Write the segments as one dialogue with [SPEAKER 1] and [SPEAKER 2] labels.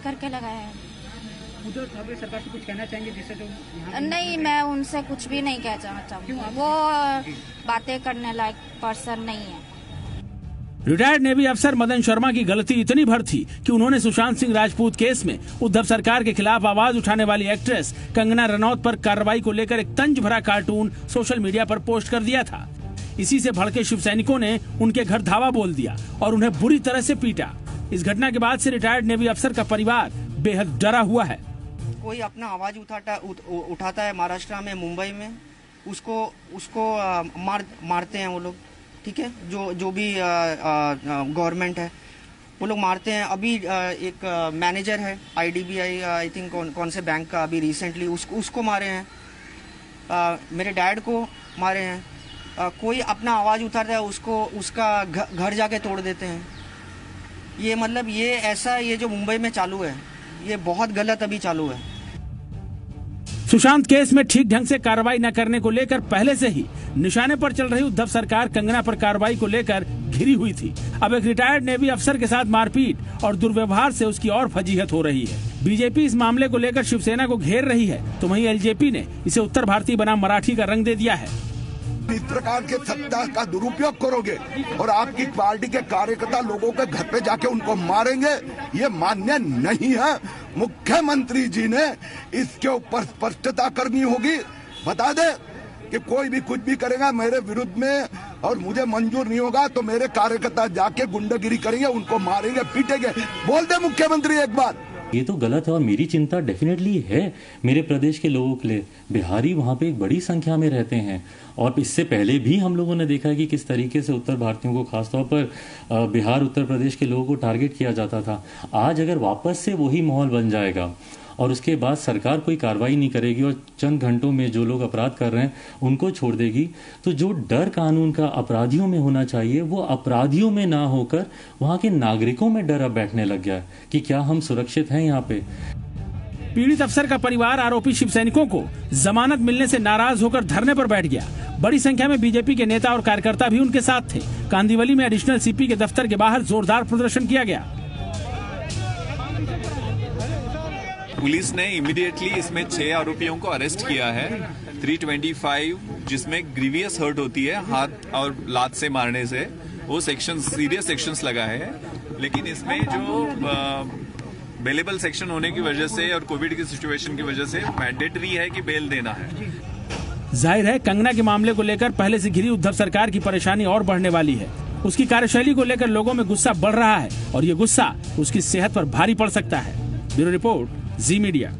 [SPEAKER 1] करके लगाया है।
[SPEAKER 2] उद्धव ठाकरे सरकार से कुछ कहना चाहेंगे जिससे जो
[SPEAKER 1] नहीं, मैं उनसे कुछ भी नहीं कहना चाहूँगी। वो बातें करने लायक पर्सन नहीं है।
[SPEAKER 3] रिटायर्ड नेवी अफसर मदन शर्मा की गलती इतनी भर थी कि उन्होंने सुशांत सिंह राजपूत केस में उद्धव सरकार के खिलाफ आवाज उठाने वाली एक्ट्रेस कंगना रनौत पर कार्रवाई को लेकर एक तंज भरा कार्टून सोशल मीडिया पर पोस्ट कर दिया था। इसी से भड़के शिव सैनिकों ने उनके घर धावा बोल दिया और उन्हें बुरी तरह से पीटा। इस घटना के बाद से रिटायर्ड नेवी अफसर का परिवार बेहद डरा हुआ है।
[SPEAKER 4] कोई अपना आवाज उठाता है महाराष्ट्र में, मुंबई में, उसको मारते हैं वो लोग, ठीक है। जो भी गवर्नमेंट है वो लोग मारते हैं। अभी एक मैनेजर है IDBI आई थिंक कौन से बैंक का, अभी रिसेंटली उसको मारे हैं। मेरे डैड को मारे हैं। कोई अपना आवाज़ उठाता है उसका घर जाके तोड़ देते हैं। ये मतलब ये जो मुंबई में चालू है ये बहुत गलत अभी चालू है।
[SPEAKER 3] सुशांत केस में ठीक ढंग से कार्रवाई न करने को लेकर पहले से ही निशाने पर चल रही उद्धव सरकार कंगना पर कार्रवाई को लेकर घिरी हुई थी। अब एक रिटायर्ड नेवी अफसर के साथ मारपीट और दुर्व्यवहार से उसकी और फजीहत हो रही है। बीजेपी इस मामले को लेकर शिवसेना को घेर रही है तो वहीं LJP ने इसे उत्तर भारतीय बनाम मराठी का रंग दे दिया है।
[SPEAKER 5] इस प्रकार के सत्ता का दुरुपयोग करोगे और आपकी पार्टी के कार्यकर्ता लोगों के घर पे जाके उनको मारेंगे, ये मान्य नहीं है। मुख्यमंत्री जी ने इसके ऊपर स्पष्टता करनी होगी। बता दे कि कोई भी कुछ भी करेगा मेरे विरुद्ध में और मुझे मंजूर नहीं होगा तो मेरे कार्यकर्ता जाके गुंडागिरी करेंगे, उनको मारेंगे, पीटेंगे। बोल दे मुख्यमंत्री एक बार।
[SPEAKER 6] ये तो गलत है और मेरी चिंता डेफिनेटली है मेरे प्रदेश के लोगों के लिए। बिहारी वहाँ पे एक बड़ी संख्या में रहते हैं और इससे पहले भी हम लोगों ने देखा है कि किस तरीके से उत्तर भारतीयों को खासतौर पर बिहार उत्तर प्रदेश के लोगों को टारगेट किया जाता था। आज अगर वापस से वही माहौल बन जाएगा और उसके बाद सरकार कोई कार्रवाई नहीं करेगी और चंद घंटों में जो लोग अपराध कर रहे हैं उनको छोड़ देगी, तो जो डर कानून का अपराधियों में होना चाहिए वो अपराधियों में ना होकर वहाँ के नागरिकों में डर अब बैठने लग गया है कि क्या हम सुरक्षित हैं यहाँ पे।
[SPEAKER 3] पीड़ित अफसर का परिवार आरोपी शिव सैनिकों को जमानत मिलने से नाराज होकर धरने पर बैठ गया। बड़ी संख्या में बीजेपी के नेता और कार्यकर्ता भी उनके साथ थे। कांदिवली में एडिशनल CP के दफ्तर के बाहर जोरदार प्रदर्शन किया गया।
[SPEAKER 7] पुलिस ने इमीडिएटली इसमें 6 आरोपियों को अरेस्ट किया है। 325 जिसमें ग्रीवियस हर्ट होती है हाथ और लात से मारने से, वो सेक्शन सीरियस सेक्शंस लगा है। लेकिन इसमें जो बेलेबल सेक्शन होने की वजह से और कोविड की सिचुएशन की वजह से मैंडेटरी है कि बेल देना है।
[SPEAKER 3] जाहिर है कंगना के मामले को लेकर पहले से घिरी उद्धव सरकार की परेशानी और बढ़ने वाली है। उसकी कार्यशैली को लेकर लोगों में गुस्सा बढ़ रहा है और ये गुस्सा उसकी सेहत पर भारी पड़ सकता है। ब्यूरो रिपोर्ट, जी मीडिया।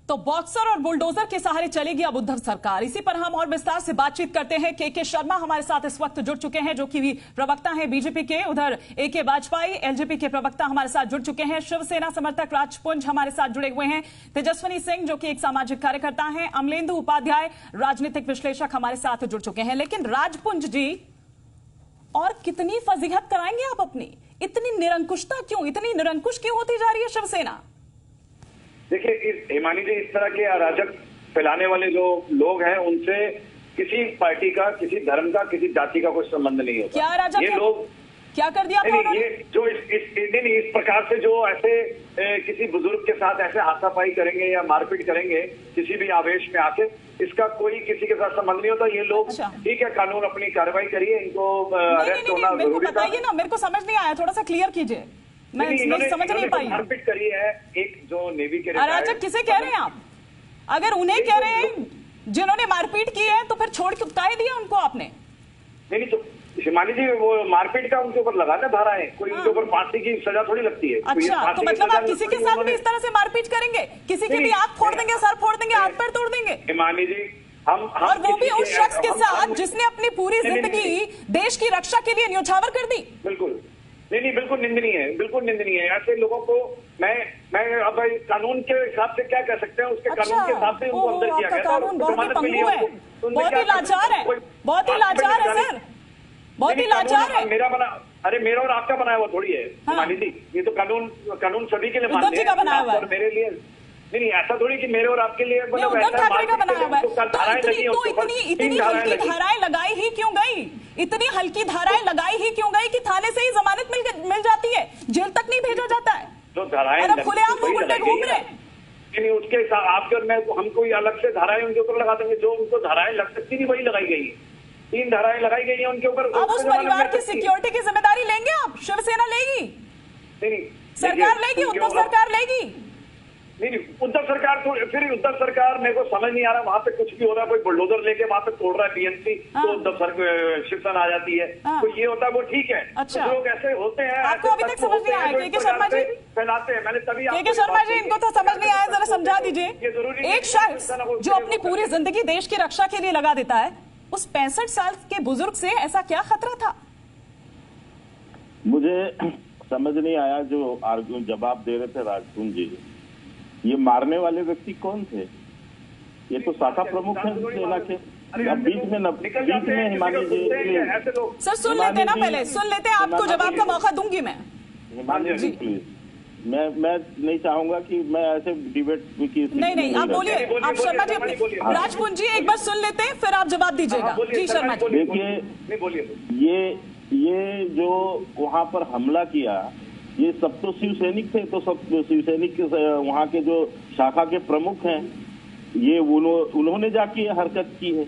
[SPEAKER 8] तो बॉक्सर और बुलडोजर के सहारे चलेगी अब उद्धव सरकार। इसी पर हम और विस्तार से बातचीत करते हैं। के शर्मा हमारे साथ इस वक्त जुड़ चुके हैं, जो कि प्रवक्ता हैं बीजेपी के। उधर AK वाजपेयी LJP के प्रवक्ता हमारे साथ जुड़ चुके हैं। शिवसेना समर्थक राजपुंज हमारे साथ जुड़े हुए हैं। तेजस्विनी सिंह जो कि एक सामाजिक कार्यकर्ता हैं। अमलेंदु उपाध्याय राजनीतिक विश्लेषक हमारे साथ जुड़ चुके हैं। लेकिन राजपुंज जी, और कितनी फजीहत कराएंगे आप अपनी? इतनी निरंकुशता क्यों, इतनी निरंकुश क्यों होती जा रही है शिवसेना?
[SPEAKER 9] देखिए हिमानी जी, इस तरह के अराजक फैलाने वाले जो लोग हैं उनसे किसी पार्टी का, किसी धर्म का, किसी जाति का कोई संबंध नहीं होता।
[SPEAKER 8] क्या अराजक
[SPEAKER 9] ये लोग
[SPEAKER 8] क्या कर दिया?
[SPEAKER 9] ये जो इस प्रकार से जो ऐसे किसी बुजुर्ग के साथ ऐसे हाथापाई करेंगे या मारपीट करेंगे किसी भी आवेश में आके, इसका कोई किसी के साथ संबंध नहीं होता। ये लोग ठीक है, कानून अपनी कार्रवाई करिए, इनको अरेस्ट होना जरूरी था।
[SPEAKER 8] बताइए ना, मेरे को समझ नहीं आया, थोड़ा सा क्लियर कीजिए। मैं समझ नहीं पाई।
[SPEAKER 9] मारपीट करी है एक जो नेवी के
[SPEAKER 8] अराजक किसे कह रहे हैं आप? अगर उन्हें कह रहे हैं जिन्होंने मारपीट की है तो फिर छोड़ के उतार दिया उनको आपने?
[SPEAKER 9] नहीं तो हिमानी जी, वो मारपीट का उनके ऊपर लगाना धाराएं, कोई उनके ऊपर फांसी की सजा थोड़ी लगती है।
[SPEAKER 8] अच्छा, तो मतलब आप किसी के साथ भी इस तरह से मारपीट करेंगे? किसी के भी आंख फोड़ देंगे, सर फोड़ देंगे, हाथ पैर तोड़ देंगे?
[SPEAKER 9] हिमानी जी, हम
[SPEAKER 8] और वो भी उस शख्स के साथ जिसने अपनी पूरी जिंदगी देश की रक्षा के लिए न्योछावर कर दी।
[SPEAKER 9] बिल्कुल नहीं, बिल्कुल निंदनीय है, बिल्कुल निंदनीय है। ऐसे लोगों को मैं अब कानून के हिसाब से क्या कह सकते हैं, उसके कानून के हिसाब से उनको अंदर किया गया।
[SPEAKER 8] कानून बहुत ही पंगु है, बहुत ही लाचार है, बहुत ही लाचार है सर, बहुत ही लाचार है।
[SPEAKER 9] मेरा और आपका बनाया हुआ थोड़ी है हिमानी जी। ये तो कानून सभी के लिए मान्य है और मेरे लिए नहीं, ऐसा थोड़ी कि मेरे और आपके लिए
[SPEAKER 8] उद्धव ठाकरे का बनाया हुआ है। तो इतनी हल्की धाराएं लगाई ही क्यों गई? इतनी हल्की धाराएं लगाई ही क्यों गई कि थाने से ही जमानत मिल जाती? जेल तक नहीं भेजा जाता है?
[SPEAKER 9] जो धाराएं
[SPEAKER 8] और अब खुलेआम वो गुंडे घूम रहे हैं।
[SPEAKER 9] नहीं, उसके साथ आपके और मैं हम कोई अलग से धाराएं उनके ऊपर लगा देंगे? जो उनको धाराएं लग सकती थी वही लगाई गई है। 3 धाराएं लगाई गई है उनके ऊपर।
[SPEAKER 8] अब उस परिवार की सिक्योरिटी की जिम्मेदारी लेंगे आप? शिवसेना लेगी?
[SPEAKER 9] नहीं,
[SPEAKER 8] सरकार लेगी? उद्धव सरकार लेगी?
[SPEAKER 9] नहीं, उद्धव सरकार तो फिर उद्धव सरकार मेरे को समझ नहीं आ रहा, वहां पे कुछ भी हो रहा है, कोई बुलडोजर लेके वहां पे तोड़ रहा है बीएमसी, तो उद्धव शिवसेना आ जाती है। तो ये होता है वो ठीक है।
[SPEAKER 8] अच्छा,
[SPEAKER 9] लोग ऐसे होते हैं।
[SPEAKER 8] आपको अभी तक समझ नहीं आया? के शर्मा जी
[SPEAKER 9] फैलाते हैं। मैंने तभी
[SPEAKER 8] के शर्मा जी, इनको तो समझ नहीं आया, जरा समझा दीजिए। एक शख्स जो अपनी पूरी जिंदगी देश की रक्षा के लिए लगा देता है, उस 65 साल के बुजुर्ग से ऐसा क्या खतरा था?
[SPEAKER 10] मुझे समझ नहीं आया जो जवाब दे रहे थे राजपूत जी। ये मारने वाले व्यक्ति कौन थे? ये तो शाखा प्रमुख हैं सेना के। अब बीच में हिमानी जी।
[SPEAKER 8] सर सुन लेते ना, पहले सुन लेते, आपको जवाब का मौका दूंगी मैं।
[SPEAKER 10] हिमानी जी प्लीज, मैं नहीं चाहूंगा कि मैं ऐसे डिबेट की।
[SPEAKER 8] नहीं, आप बोलिए। आप शर्मा जी अपनी राजपूत जी एक बार सुन लेते हैं, फिर आप जवाब दीजिएगा। जी शर्मा जी।
[SPEAKER 10] देखिए, ये जो वहां पर हमला किया, ये सब तो शिव सैनिक थे, तो सब शिव सैनिक के वहाँ के जो शाखा के प्रमुख हैं, ये उन्होंने जाके हरकत की है।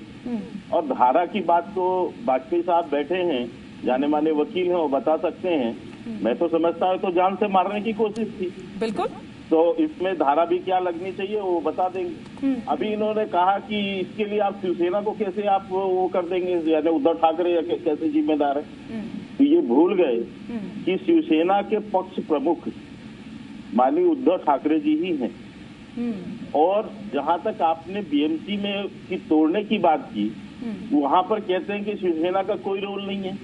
[SPEAKER 10] और धारा की बात तो वाजपेयी साहब बैठे हैं, जाने माने वकील हैं, वो बता सकते हैं। मैं तो समझता हूँ तो जान से मारने की कोशिश थी।
[SPEAKER 8] बिल्कुल।
[SPEAKER 10] तो इसमें धारा भी क्या लगनी चाहिए वो बता देंगे। अभी इन्होंने कहा कि इसके लिए आप शिवसेना को कैसे आप वो कर देंगे, यानी उद्धव ठाकरे कैसे जिम्मेदार है। तो ये भूल गए कि शिवसेना के पक्ष प्रमुख माननीय उद्धव ठाकरे जी ही हैं। और जहां तक आपने बीएमसी में की तोड़ने की बात की, वहां पर कहते हैं कि शिवसेना का कोई रोल नहीं है।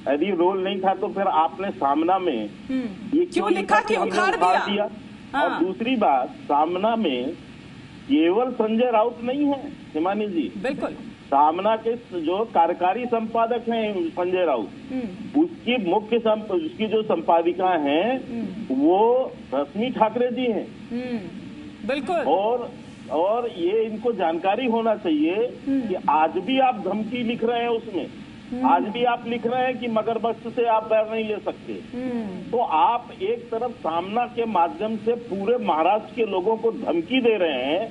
[SPEAKER 10] यदि रोल नहीं था तो फिर आपने सामना में ये
[SPEAKER 8] क्यों लिखा कि उखाड़ दिया?
[SPEAKER 10] और दूसरी बात, सामना में केवल संजय राउत नहीं है हिमानी जी,
[SPEAKER 8] बिल्कुल,
[SPEAKER 10] सामना के जो कार्यकारी संपादक हैं संजय राउत, उसकी उसकी जो संपादिका हैं वो रश्मि ठाकरे जी हैं।
[SPEAKER 8] बिल्कुल।
[SPEAKER 10] और ये इनको जानकारी होना चाहिए कि आज भी आप धमकी लिख रहे हैं उसमें, आज भी आप लिख रहे हैं कि मगरमच्छ से आप बैर नहीं ले सकते। तो आप एक तरफ सामना के माध्यम से पूरे महाराष्ट्र के लोगों को धमकी दे रहे हैं।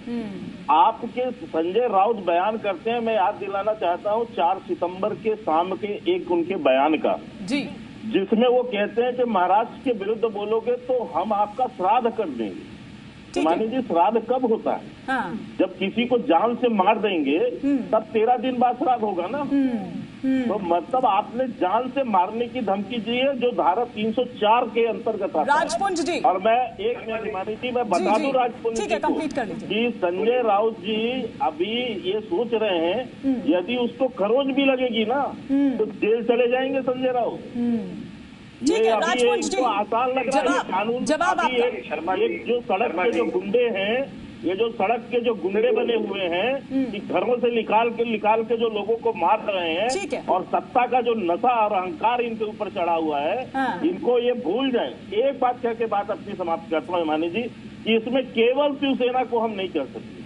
[SPEAKER 10] आपके संजय राउत बयान करते हैं, मैं याद दिलाना चाहता हूं 4 सितंबर के शाम के एक उनके बयान का, जी, जिसमें वो कहते हैं कि महाराष्ट्र के विरुद्ध बोलोगे तो हम आपका श्राद्ध कर देंगे। मानी जी, श्राद्ध कब होता है? हाँ। जब किसी को जान से मार देंगे तब 13 दिन बाद श्राद्ध होगा ना। तो मतलब आपने जान से मारने की धमकी दी है, जो धारा 304 के अंतर्गत आता है।
[SPEAKER 8] राजपुंज जी,
[SPEAKER 10] और मैं एक मिनट हिमानी जी मैं बता दूं राजपुंज जी को कि संजय राउत जी अभी ये सोच रहे हैं यदि उसको खरोच भी लगेगी ना तो जेल चले जाएंगे संजय राउत।
[SPEAKER 8] ये अभी
[SPEAKER 10] तो आसान लग रहा है कानून। एक जो सड़क के जो गुंडे हैं, ये जो सड़क के जो गुंडे बने हुए हैं कि घरों से निकाल के जो लोगों को मार रहे हैं, और सत्ता का जो नशा और अहंकार इनके ऊपर चढ़ा हुआ है, इनको ये भूल जाए। एक बात कह के बात अपनी समाप्त करता हूँ मानी जी, कि इसमें केवल शिवसेना को हम नहीं कर सकते।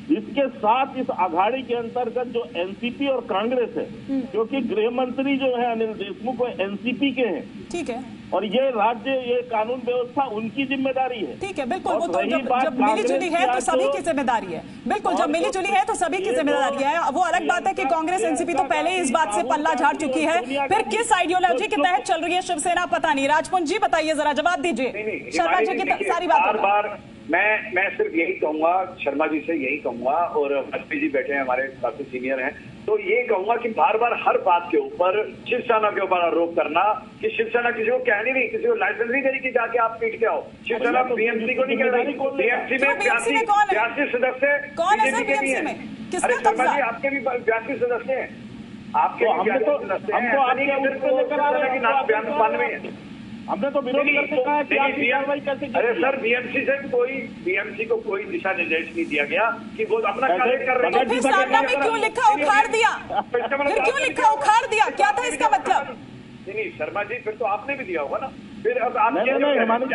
[SPEAKER 10] इसके साथ इस अघाड़ी के अंतर्गत जो एनसीपी और कांग्रेस है, क्योंकि गृह मंत्री जो है अनिल देशमुख वो एनसीपी के हैं, ठीक है, और ये राज्य ये कानून व्यवस्था उनकी जिम्मेदारी है। ठीक है, बिल्कुल। वो तो जब मिली जुली है तो सभी की जिम्मेदारी है। बिल्कुल, जब मिली जुली है तो सभी की जिम्मेदारी है। वो अलग बात है कि कांग्रेस एनसीपी तो पहले ही इस बात से पल्ला झाड़ चुकी है, फिर किस आइडियोलॉजी के तहत चल रही है शिवसेना पता नहीं। राजपुंज जी बताइए, जरा जवाब दीजिए। शर्मा जी की सारी बात
[SPEAKER 9] मैं सिर्फ यही कहूंगा, शर्मा जी से यही कहूंगा, और वाजपेयी जी बैठे हैं हमारे काफी सीनियर हैं, तो ये कहूंगा कि बार बार हर बात के ऊपर शिवसेना के ऊपर आरोप करना कि शिवसेना किसी को कह नहीं रही, किसी को लाइसेंस नहीं देगी कि जाके आप पीट के आओ। शिवसेना बीएमसी को नहीं कह रही, बीएमसी में 82 सदस्य बीजेपी के भी हैं। अरे शर्मा जी, आपके भी 82 सदस्य हैं, आपके भी 82 सदस्य हैं। हमने तो विरोध करके कहा कि आप कार्रवाई कैसे। अरे सर, बीएमसी को कोई दिशा निर्देश नहीं दिया गया कि वो अपना कार्य कर रहे हैं।
[SPEAKER 8] फिर सामना में क्यों लिखा उखाड़ दिया? फिर क्यों लिखा उखाड़ दिया? क्या था इसका मतलब?
[SPEAKER 9] नहीं शर्मा जी, फिर तो आपने भी दिया होगा ना। फिर अब आप
[SPEAKER 10] नहीं,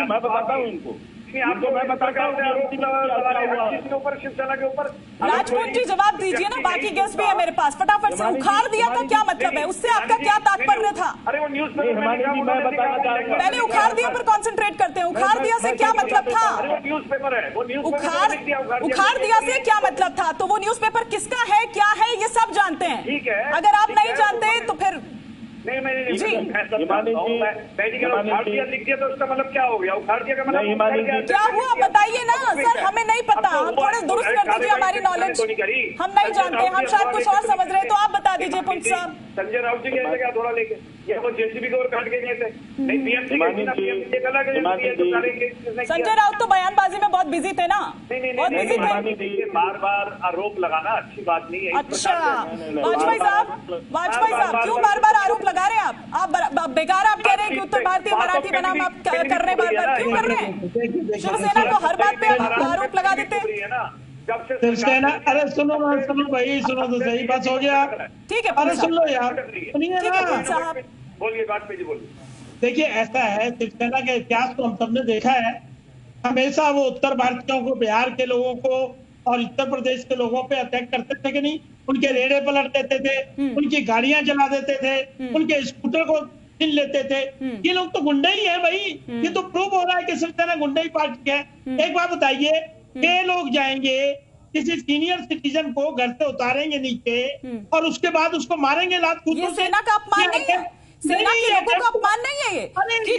[SPEAKER 10] मैं बताता हूँ इनको
[SPEAKER 9] आपको मैं बताता हूँ के ऊपर, शिवसेना के ऊपर।
[SPEAKER 8] राजपूत जी जवाब दीजिए ना, बाकी गेस्ट भी है मेरे पास, फटाफट से। उखाड़ दिया तो क्या मतलब है, उससे आपका क्या तात्पर्य था?
[SPEAKER 9] अरे वो न्यूज
[SPEAKER 8] पहले उखाड़ दिया पर कॉन्सेंट्रेट करते हैं, उखाड़ दिया से क्या मतलब था?
[SPEAKER 9] न्यूज पेपर है वो,
[SPEAKER 8] उखाड़ दिया से क्या मतलब था? तो वो न्यूज़पेपर किसका है, क्या है, ये सब जानते हैं।
[SPEAKER 9] ठीक है,
[SPEAKER 8] अगर आप नहीं जानते तो फिर
[SPEAKER 9] नहीं मेडिकल उखाड़ दिया लिख दिया तो उसका मतलब क्या हो गया? उखाड़ दिया का मतलब
[SPEAKER 8] क्या हुआ बताइए ना सर, हमें नहीं पता, हम थोड़े दुरुस्त कर दीजिए हमारी नॉलेज, हम नहीं जानते, हम शायद कुछ और समझ रहे, तो आप बता दीजिए पुंछ साहब।
[SPEAKER 9] संजय राउत जी कैसे क्या थोड़ा लेके, ये वो जेसीबी को काट के गए थे, नहीं बीएमसी
[SPEAKER 8] संजय राउत तो बयानबाजी में बहुत बिजी थे ना, बहुत बिजी थे।
[SPEAKER 9] बार बार आरोप लगाना अच्छी बात नहीं है।
[SPEAKER 8] अच्छा वाजपेयी साहब क्यों बार बार आरोप लगा रहे हैं आप बेकार आप कह रहे हैं कि उत्तर भारतीय मराठी बनाम आप कर रहे हैं, बार-बार क्यों कर रहे हैं? शिवसेना को हर बात पे आप आरोप लगा देते हैं।
[SPEAKER 11] शिवसेना, अरे सुनो भाई, सुनो तो सही, बस हो गया,
[SPEAKER 8] ठीक है।
[SPEAKER 11] अरे सुन लो यार, सुनिए ना,
[SPEAKER 9] बोलिए वाजपेयी जी बोलिए।
[SPEAKER 11] देखिए ऐसा है, शिवसेना के इतिहास को हम सबने देखा है, हमेशा वो उत्तर भारतीयों को, बिहार के लोगों को और उत्तर प्रदेश के लोगों पे अटैक करते थे कि नहीं? उनके रेड़े पलट देते थे, उनकी गाड़ियां जला देते थे, उनके स्कूटर को छीन लेते थे। ये लोग तो गुंडे ही है भाई, ये तो प्रूव हो रहा है कि शिवसेना गुंडे ही पार्टी है। एक बात बताइए, ये लोग जाएंगे किसी सीनियर सिटीजन को घर से उतारेंगे नीचे और उसके बाद उसको मारेंगे लात कूदों से?
[SPEAKER 8] सेना का अपमान नहीं है, सेना के लोगों का अपमान नहीं है ये कि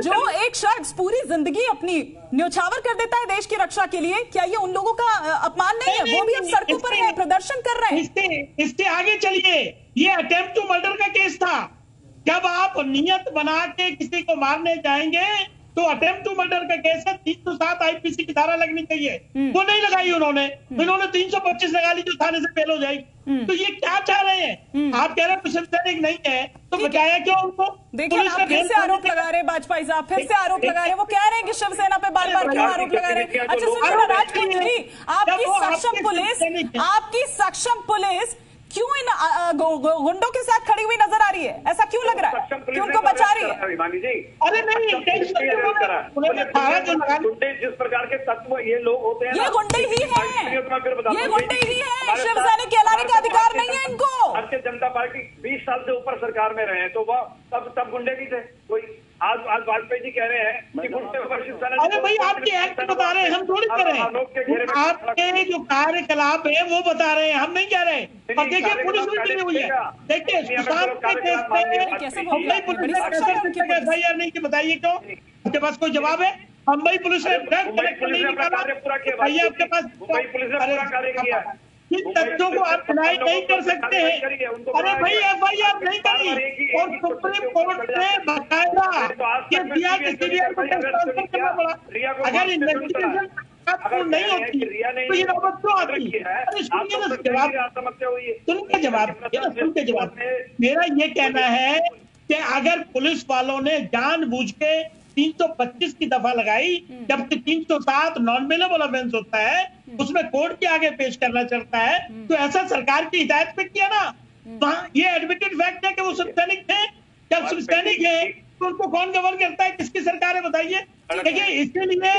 [SPEAKER 8] जो एक शख्स पूरी जिंदगी अपनी न्यौछावर कर देता है देश की रक्षा के लिए, क्या ये उन लोगों का अपमान नहीं है? वो भी अब सड़कों पर है, प्रदर्शन कर रहे हैं।
[SPEAKER 11] इससे आगे चलिए, ये अटेम्प्ट टू मर्डर का केस था। जब आप नियत बना के किसी को मारने जाएंगे तो अटेम्प्ट टू मर्डर का केस है, 307 आईपीसी की धारा लगनी चाहिए, वो नहीं लगाई उन्होंने 325 लगा ली जो थाने से फेल हो जाएगी। तो ये क्या चाह रहे हैं? आप कह रहे हैं शिवसैनिक नहीं है तो बचाया क्यों उनको?
[SPEAKER 8] देखिए आप फिर से आरोप लगा रहे हैं, वाजपेयी साहब फिर से आरोप लगा रहे हैं, वो कह रहे हैं कि शिवसेना पे बार बार क्यों आरोप लगा रहे हैं? अच्छा सुनिए राजपूत जी, आपकी सक्षम पुलिस क्यों इन गुंडों के साथ खड़ी हुई नजर आ रही है? ऐसा क्यों लग रहा है कि उनको बचा रही है?
[SPEAKER 11] अरे नहीं,
[SPEAKER 9] जिस प्रकार के तत्व ये लोग होते हैं,
[SPEAKER 8] ये गुंडे ही हैं, ये गुंडे ही हैं, शिवसेना कहलाने का अधिकार नहीं है इनको।
[SPEAKER 9] भारतीय जनता पार्टी 20 साल से ऊपर सरकार में रहे हैं, तो वह तब गुंडे भी थे कोई। आज वाजपेयी जी कह रहे हैं कि गुंडे ऊपर शिवसेना।
[SPEAKER 11] अरे भाई आपके एक्ट बता रहे हैं, हम थोड़ी कह रहे हैं, आपके जो कार्यकलाप है वो बता रहे हैं, हम नहीं कह रहे। और देखिए पुलिस भी मिली हुई है, देखिए सुशांत के केस में मुंबई पुलिस ने एफआईआर नहीं की, बताइए क्यों? आपके पास कोई जवाब है? मुंबई पुलिस ने नहीं निकाला, भैया आपके पास इन तथ्यों को आप डिनाई नहीं कर सकते हैं। अरे भाई एफआईआर नहीं करी और सुप्रीम कोर्ट ने बकायदा ये दिया कि सीबीआई को ट्रांसफर करना पड़ा। अगर इन्वेस्टिगेशन नहीं होती तो ये नौबत क्यों आती? अरे सुनिए ना जवाब, सुन के जवाब। मेरा ये कहना है कि अगर पुलिस वालों ने जानबूझ के 325 की दफा लगाई, जबकि 307 नॉन बेलेबल ऑफेंस होता है, उसमें कोर्ट के आगे पेश करना चलता है, तो ऐसा सरकार की हिदायत पे किया ना, तो ये एडमिटेड फैक्ट है कि वो शिवसैनिक थे। जब शिवसैनिक है तो उनको कौन गवर्न करता है? किसकी सरकार है बताइए? देखिए इसलिए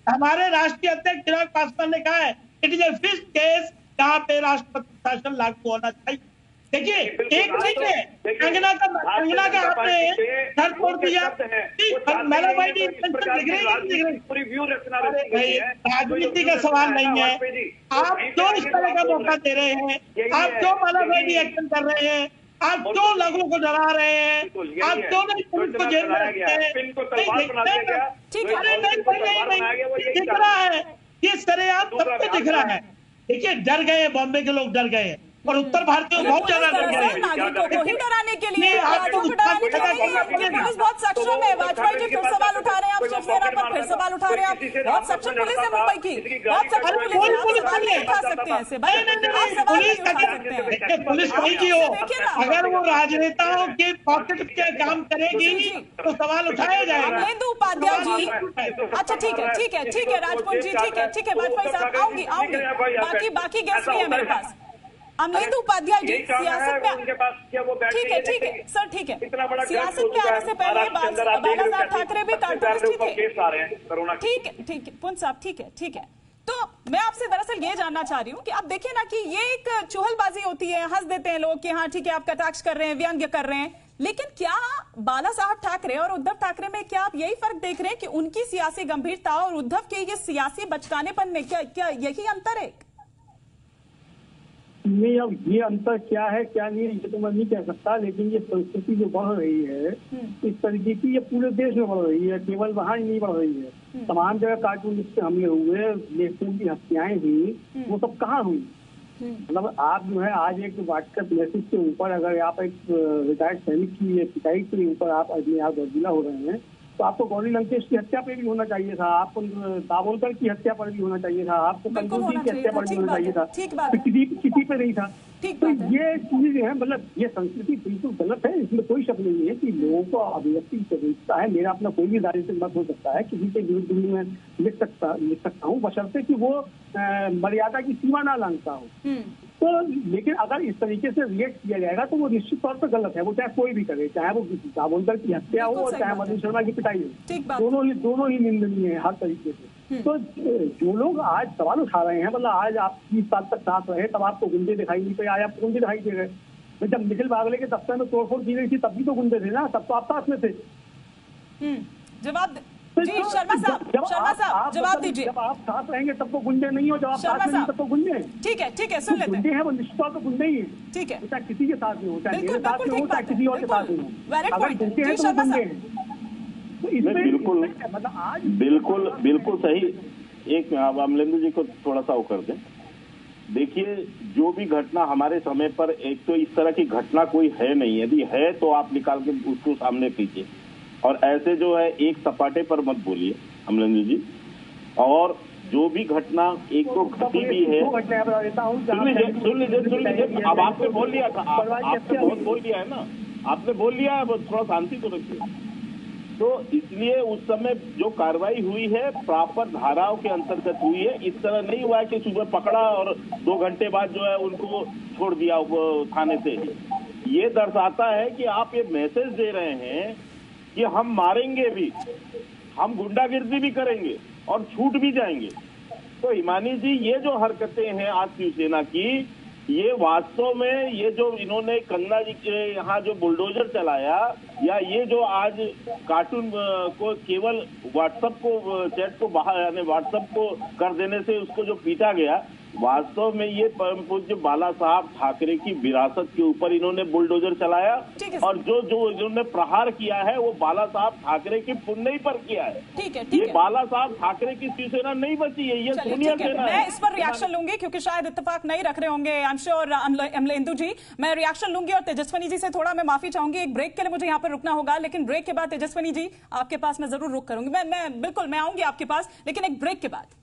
[SPEAKER 11] हमारे राष्ट्रीय अध्यक्ष चिराग पासवान ने कहा है it is a fixed case जहाँ पे राष्ट्रपति शासन लागू होना चाहिए। देखिए एक नहीं है, कंगना का आपने सर तोड़ दिया, राजनीति का सवाल नहीं है। आप जो इस तरह का मौका दे रहे हैं, आप जो मालाबाइडी एक्शन कर रहे हैं, आप जो लोगों को डरा रहे हैं, आप जो नहीं पुलिस को जेल में रखते हैं, दिख रहा है, ये सरेआम सबको दिख रहा है। देखिए डर गए, बॉम्बे के लोग डर गए और उत्तर भारतीय बहुत ज्यादा डर गए।
[SPEAKER 8] नागरिकों को ही डराने के लिए, राज्यों को डराने के लिए पुलिस बहुत सक्षम है। वाजपेयी जी फिर सवाल उठा रहे हैं, आप शिवसेना पर फिर सवाल उठा रहे हैं, आप बहुत सक्षम पुलिस है मुंबई की, बहुत सक्षम पुलिस है, आप सवाल नहीं उठा सकते हैं ऐसे भाई, आप सवाल नहीं उठा सकते हैं।
[SPEAKER 11] पुलिस कहीं की हो, अगर वो राजनेताओं के पॉकेट के काम करेगी तो सवाल उठाया जाएगा।
[SPEAKER 8] महेंद्र उपाध्याय जी, अच्छा ठीक है राजपूत जी, ठीक है वाजपेयी साहब, आऊंगी बाकी गेस्ट भी है मेरे पास, अमलेंदु उपाध्याय जी,
[SPEAKER 9] यही काम है
[SPEAKER 8] सियासत में
[SPEAKER 9] उनके पास क्या वो बैठ
[SPEAKER 8] ठीक है सर, ठीक है।
[SPEAKER 9] इतना बड़ा
[SPEAKER 8] सियासत में आने से पहले बाला साहब ठाकरे भी कार्टूनिस्ट ही थे।
[SPEAKER 9] केस आ रहे हैं कोरोना।
[SPEAKER 8] ठीक है पुंज साहब, ठीक है। तो मैं आपसे दरअसल ये जानना चाह रही हूँ कि आप देखिए ना कि ये एक चुहलबाजी होती है, हंस देते हैं लोग कि हाँ ठीक है आप कटाक्ष कर रहे हैं, व्यंग्य कर रहे हैं, लेकिन क्या बाला साहब ठाकरे और उद्धव ठाकरे में क्या आप यही फर्क देख रहे हैं कि उनकी सियासी गंभीरता और उद्धव के ये सियासी बचकानेपन में क्या यही अंतर है?
[SPEAKER 10] नहीं, अब ये अंतर क्या है क्या नहीं है ये तो मैं नहीं कह सकता, लेकिन ये संस्कृति जो बढ़ रही है इस तरीके की, ये पूरे देश में बढ़ रही है, केवल वहाँ ही नहीं बढ़ रही है। तमाम जगह कार्टूनिस्ट पे हमले हुए, लेखकों की हत्याएं हुई, वो सब कहाँ हुई? मतलब आप जो है आज एक व्हाट्सएप मैसेज के ऊपर अगर आप एक रिटायर्ड सैनिक की पिटाई के ऊपर आप गर्जिला हो रहे हैं, तो आपको गौरी लंकेश की हत्या पे भी होना चाहिए था, आपको दाभोलकर की हत्या पर भी होना चाहिए था, आपको कंदूजी की हत्या पर भी होना चाहिए था, किसी पे नहीं था। तो ये चीज है, मतलब ये संस्कृति बिल्कुल गलत है, इसमें कोई शक नहीं है कि लोगों को अभिव्यक्ति स्वतंत्रता है, मेरा अपना कोई भी राजनीतिक मत हो सकता है, किसी के विरुद्ध भी मैं लिख सकता हूँ, बशर्ते कि वो मर्यादा की सीमा ना लांघता हो। तो लेकिन अगर इस तरीके से रिएक्ट किया जाएगा तो वो निश्चित तौर पर गलत है, वो चाहे कोई भी करे, चाहे वो दाभोलकर की हत्या हो और चाहे मधु शर्मा की पिटाई हो, दोनों ही निंदनीय है हर तरीके से। तो जो लोग आज सवाल उठा रहे हैं, मतलब आज आप 30 साल तक साथ रहे, तब आपको गुंडे दिखाई नहीं पड़े, आज आपको गुंडे दिखाई दे गए। जब निखिल बागले के दफ्तर में तोड़फोड़ की गई थी तब भी तो गुंडे थे ना, तब तो आप साथ में थे।
[SPEAKER 8] जवाब जी शर्मा साहब जवाब दीजिए।
[SPEAKER 10] जब आप साथ रहेंगे तब तो गुंडे नहीं हो, जब आप साथ नहीं तब तो गुंडे हैं।
[SPEAKER 8] ठीक है सुन लेते हैं।
[SPEAKER 10] गुंडे हैं वो निश्चित तौर पर गुंडे ही है,
[SPEAKER 8] ठीक है,
[SPEAKER 10] चाहे किसी के साथ में हो, चाहे मेरे साथ में हो, चाहे किसी और के साथ में हो, अगर गुंडे हैं तो गुंडे हैं। तो इसमें
[SPEAKER 12] बिल्कुल
[SPEAKER 10] मतलब आज
[SPEAKER 12] बिल्कुल सही। एक अमलेंदु जी को थोड़ा सा वो कर दें। देखिए, जो भी घटना हमारे समय पर, एक तो इस तरह की घटना कोई है नहीं, यदि है तो आप निकाल के उसको सामने कीजिए, और ऐसे जो है एक सपाटे पर मत बोलिए अमलेंदु जी। और जो भी घटना एक तो घटी भी है, सुन लीजिए, अब आपने बोल लिया था, आपने बहुत बोल लिया है ना, आपने बोल लिया है, थोड़ा शांति तो रखिए। तो इसलिए उस समय जो कार्रवाई हुई है प्रॉपर धाराओं के अंतर्गत हुई है, इस तरह नहीं हुआ है कि सुबह पकड़ा और 2 घंटे बाद जो है उनको छोड़ दिया थाने से। ये दर्शाता है कि आप ये मैसेज दे रहे हैं कि हम मारेंगे भी, हम गुंडागिर्दी भी करेंगे और छूट भी जाएंगे। तो हिमानी जी, ये जो हरकतें हैं आज शिवसेना की, ये वास्तव में ये जो इन्होंने कंगना जी के यहाँ जो बुलडोजर चलाया, या ये जो आज कार्टून को केवल व्हाट्सएप को चैट को बाहर, यानी व्हाट्सएप को कर देने से उसको जो पीटा गया, वास्तव में ये परम पूज्य बाला साहब ठाकरे की विरासत के ऊपर इन्होंने बुलडोजर चलाया, और जो इन्होंने प्रहार किया है वो बाला साहब ठाकरे की पुण्य पर किया है।
[SPEAKER 8] ठीक है,
[SPEAKER 12] ये बाला साहब ठाकरे की शिवसेना नहीं बची है, ये सोनिया सेना है।
[SPEAKER 8] मैं इस पर रिएक्शन लूंगी क्योंकि शायद इत्तेफाक नहीं रख रहे होंगे अंशु और अमलेंदु जी, मैं रिएक्शन लूंगी और तेजस्वनी जी से थोड़ा मैं माफी चाहूंगी, एक ब्रेक के लिए मुझे यहाँ पर रुकना होगा, लेकिन ब्रेक के बाद तेजस्वनी जी आपके पास मैं जरूर रुक करूंगी, मैं बिल्कुल मैं आऊंगी आपके पास, लेकिन एक ब्रेक के बाद।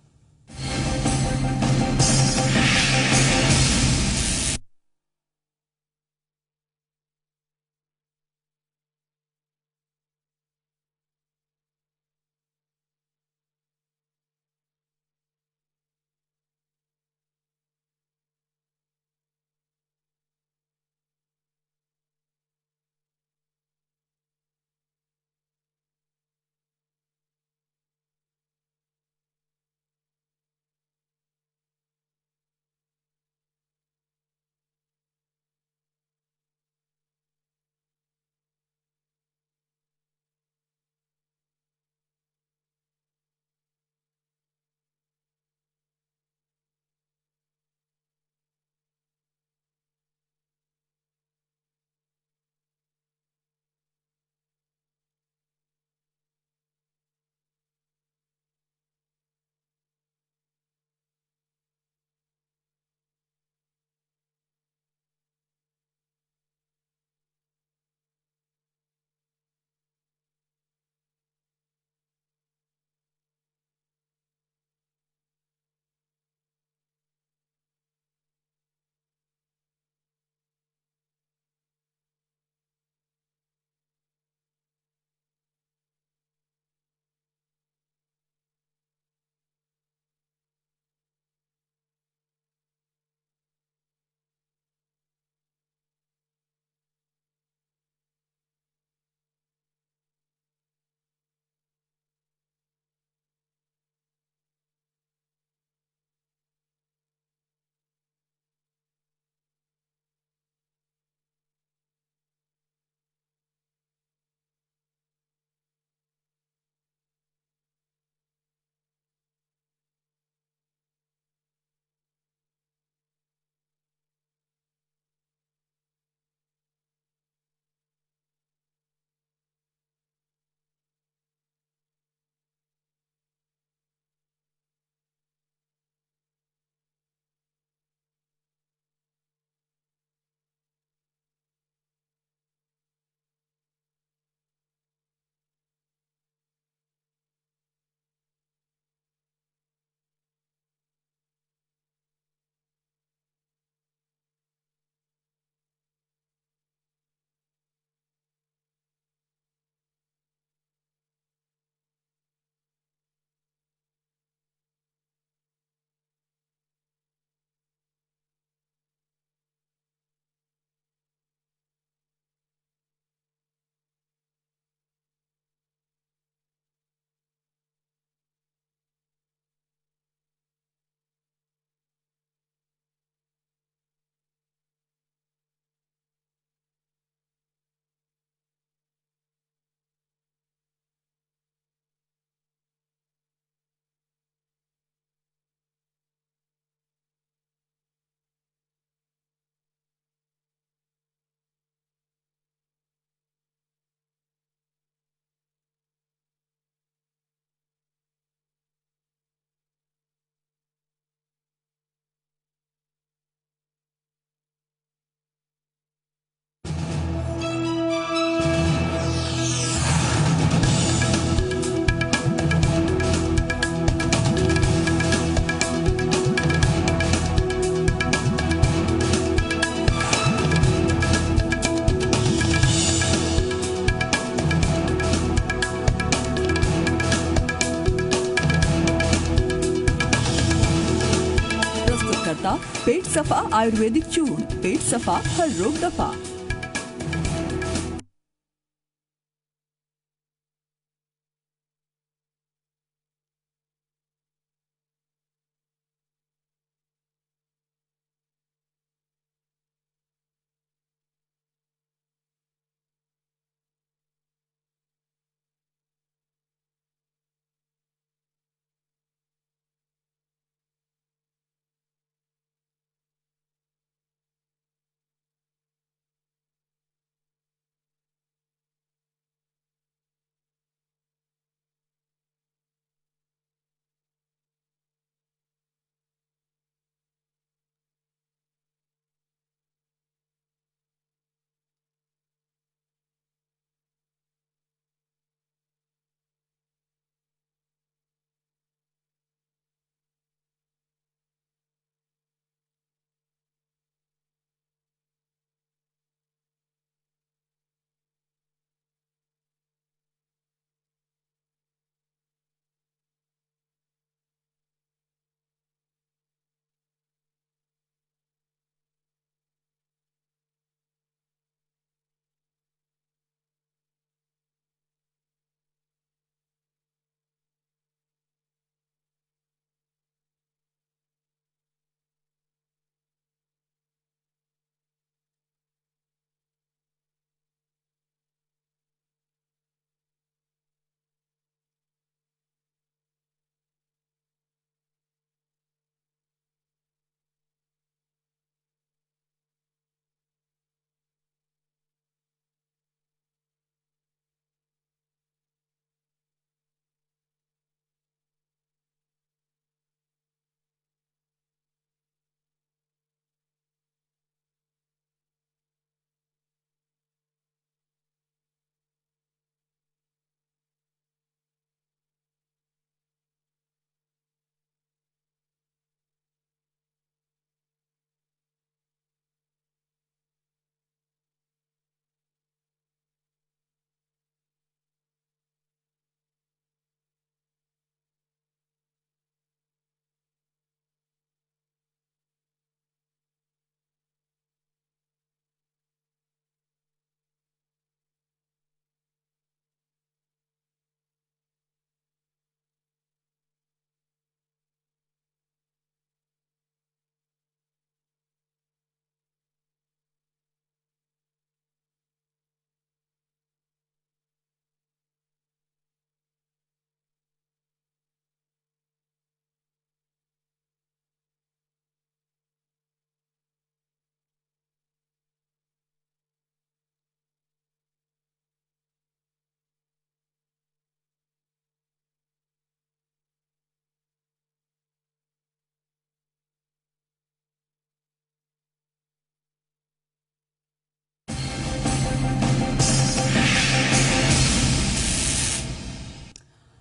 [SPEAKER 13] पेट सफा आयुर्वेदिक चूर्ण, पेट सफा हर रोग दफा।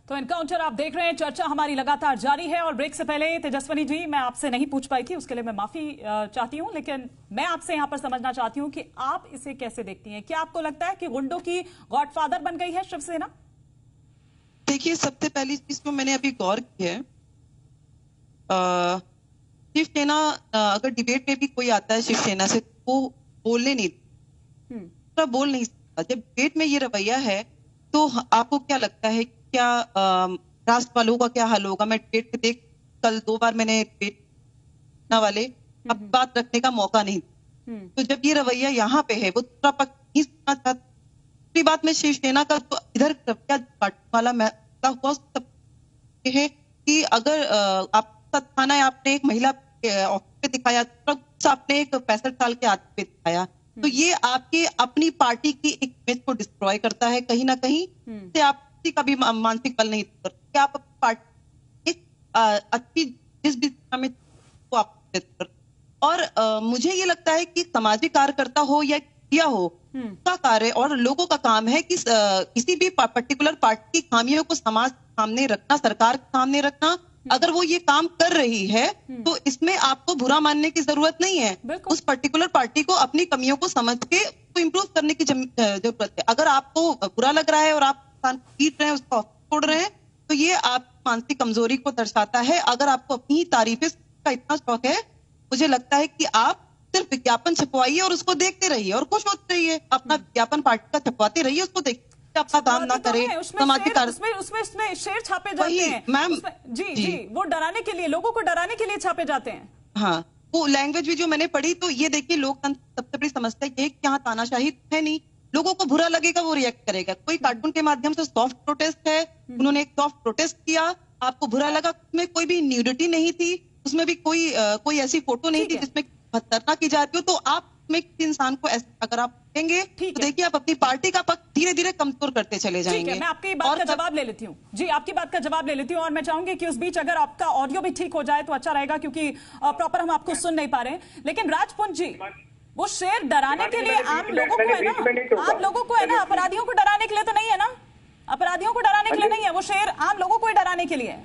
[SPEAKER 8] तो एनकाउंटर आप देख रहे हैं, चर्चा हमारी लगातार जारी है और ब्रेक से पहले तेजस्विनी जी मैं आपसे नहीं पूछ पाई थी, उसके लिए मैं माफी चाहती हूं, लेकिन मैं आपसे यहां पर समझना चाहती हूं कि आप इसे कैसे देखती हैं। क्या आपको लगता है कि गुंडों की गॉडफादर बन गई है शिवसेना?
[SPEAKER 14] देखिए, सबसे पहली चीज तो मैंने अभी गौर की है, शिवसेना अगर डिबेट में भी कोई आता है शिवसेना से वो बोलने नहीं बोल नहीं सकता। जब डिबेट में ये रवैया है तो आपको क्या लगता है क्या राष्ट्र वालों का क्या हाल होगा? मैं डिबेट पे देख कल 2 बार मैंने डिबेट वाले अब बात रखने का मौका नहीं, तो जब ये रवैया यहाँ पे है वो दूसरा पक्ष नहीं सुनना चाहता। दूसरी बात में शिवसेना का तो इधर रवैया वाला मैं हुआ है कि अगर आप थाना है, आपने एक महिला ऑफिस पे दिखाया, आपने एक 65 साल के आदमी पे दिखाया, तो ये आपके अपनी पार्टी की एक इमेज को डिस्ट्रॉय करता है कहीं ना कहीं से। आप किसी का भी मानसिक बल नहीं करते, आप पार्टी अच्छी जिस भी दिशा में वो आप और मुझे ये लगता है कि सामाजिक कार्यकर्ता हो या किया हो का कार्य और लोगों का काम है कि किसी भी पर्टिकुलर पार्टी की खामियों को समाज सामने रखना, सरकार के सामने रखना। अगर वो ये काम कर रही है तो इसमें आपको बुरा मानने की जरूरत नहीं है। उस पर्टिकुलर पार्टी को अपनी कमियों को समझ के तो इम्प्रूव करने की जरूरत है। अगर आपको बुरा लग रहा है और आप पीट रहे हैं, उसको छोड़ रहे हैं, तो ये आप मानसिक कमजोरी को दर्शाता है। अगर आपको अपनी तारीफें का इतना शौक है मुझे लगता है कि आप सिर्फ विज्ञापन छपवाइए और उसको देखते रहिए और खुश होते रहिए। अपना विज्ञापन पार्टी का छपवाते रहिए, उसको देखिए, अपना काम ना करे, सामाजिक कार्य
[SPEAKER 8] उसमें शेर छापे जाते हैं
[SPEAKER 14] मैम।
[SPEAKER 8] जी, वो डराने के लिए, लोगों को डराने के लिए छापे जाते हैं।
[SPEAKER 14] हाँ, वो लैंग्वेज भी जो मैंने पढ़ी, तो ये देखिए लोकतंत्र सबसे बड़ी समस्या ये है कि यहाँ तानाशाही है नहीं, लोगों को बुरा लगेगा वो रिएक्ट करेगा। कोई कार्टून के माध्यम से सॉफ्ट प्रोटेस्ट है, उन्होंने एक सॉफ्ट प्रोटेस्ट किया, आपको बुरा लगा, उसमें कोई भी न्यूडिटी नहीं थी, उसमें भी कोई ऐसी फोटो नहीं थी जिसमें खतरना की जाती हो, तो आप में किसी इंसान को अगर आप देंगे तो देखिए आप अपनी पार्टी का पक्ष धीरे धीरे कमजोर करते चले जाएंगे।
[SPEAKER 8] ठीक है, मैं आपकी बात का जवाब ले लेती हूँ जी, आपकी बात का जवाब ले लेती हूँ, और मैं चाहूंगी कि उस बीच अगर आपका ऑडियो भी ठीक हो जाए तो अच्छा रहेगा, क्योंकि प्रॉपर हम आपको सुन नहीं पा रहे हैं। लेकिन राजपुंज जी, वो शेर डराने के लिए आम लोगों को है ना, आप लोगों को है ना, अपराधियों को डराने के लिए तो नहीं है ना, अपराधियों को डराने के लिए नहीं है, वो शेर आम लोगों को ही डराने के लिए है।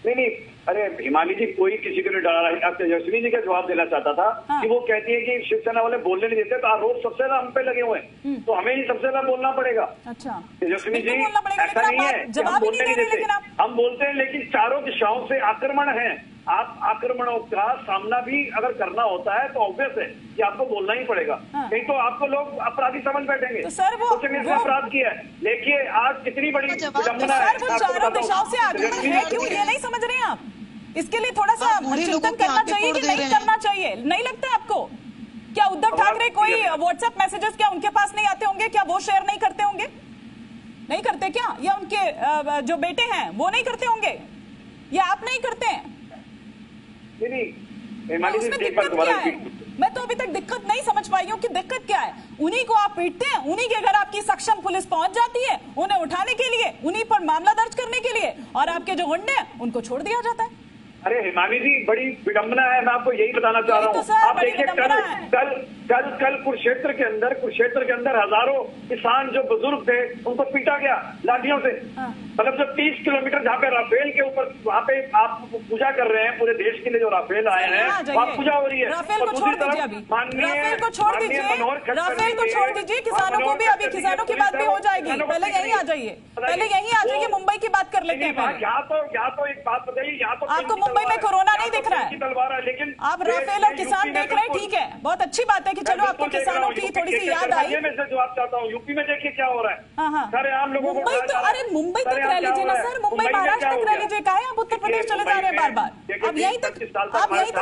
[SPEAKER 9] नहीं, अरे हिमानी जी, कोई किसी को नहीं डरा रहा है। तेजस्वी जी का जवाब देना चाहता था कि वो कहती है कि शिवसेना वाले बोलने नहीं देते, तो आरोप सबसे ज्यादा हम पे लगे हुए हैं, तो हमें ही सबसे ज्यादा बोलना पड़ेगा।
[SPEAKER 8] अच्छा
[SPEAKER 9] तेजस्वी जी, ऐसा नहीं है हम बोलने नहीं देते, हम बोलते हैं, लेकिन चारों दिशाओं से आक्रमण है। आप आक्रमणों का सामना भी अगर करना होता है तो ऑब्वियस है कि आपको बोलना ही पड़ेगा, नहीं तो आपको लोग अपराधी समझ बैठेंगे।
[SPEAKER 8] तो सर वो
[SPEAKER 9] अपराध किया है, देखिए आज कितनी बड़ी विडंबना है।
[SPEAKER 8] वो चारों दिशाओं से आक्रमण है क्यों, ये नहीं समझ रहे हैं आप? इसके लिए थोड़ा सा चिंतन करना चाहिए कि नहीं करना चाहिए, नहीं लगता है आपको? क्या उद्धव ठाकरे कोई व्हाट्सएप मैसेजेस क्या उनके पास नहीं आते होंगे? क्या वो शेयर नहीं करते होंगे? नहीं करते क्या? या उनके जो बेटे हैं वो नहीं करते होंगे, या आप नहीं करते हैं?
[SPEAKER 9] उसमें दिक्कत क्या है?
[SPEAKER 8] मैं तो अभी तक दिक्कत नहीं समझ पाई हूँ कि दिक्कत क्या है। उन्हीं को आप पीटते हैं, उन्हीं के घर आपकी सक्षम पुलिस पहुंच जाती है उन्हें उठाने के लिए, उन्हीं पर मामला दर्ज करने के लिए, और आपके जो गुंडे हैं उनको छोड़ दिया जाता है।
[SPEAKER 9] अरे हिमानी जी, बड़ी विडंबना है, मैं आपको यही बताना चाह रहा हूँ। आप देखिए कल कुरुक्षेत्र के अंदर हजारों किसान जो बुजुर्ग थे उनको पीटा गया लाठियों से। मतलब जो 30 किलोमीटर जहाँ पे राफेल के ऊपर, वहाँ पे आप पूजा कर रहे हैं पूरे देश के लिए, जो राफेल आए हैं वहाँ पूजा हो रही है।
[SPEAKER 8] राफेल को छोड़ दीजिए, अभी राफेल को छोड़ दीजिए, राफेल को छोड़ दीजिए, किसानों को भी, अभी किसानों की बात भी हो जाएगी, पहले यहीं आ जाइए, पहले यहीं आ जाइए, मुंबई की बात कर लेते हैं।
[SPEAKER 9] यहाँ तो एक बात बताइए, यहाँ तो
[SPEAKER 8] आपको मुंबई में कोरोना नहीं दिख रहा है,
[SPEAKER 9] तलवार है, लेकिन
[SPEAKER 8] आप राफेल और किसान देख रहे हैं, ठीक है, बहुत अच्छी बात है कि चलो आपको किसानों की थोड़ी सी याद आई।
[SPEAKER 9] मैं से जवाब चाहता हूँ, यूपी में देखिए क्या हो रहा है।
[SPEAKER 8] हाँ,
[SPEAKER 9] सारे आम लोगों को,
[SPEAKER 8] मुंबई तो, अरे मुंबई तक रह लीजिए ना सर, मुंबई महाराष्ट्र तक रह लीजिए, कहा आप उत्तर प्रदेश चले जा रहे हैं बार बार। अब यहीं तक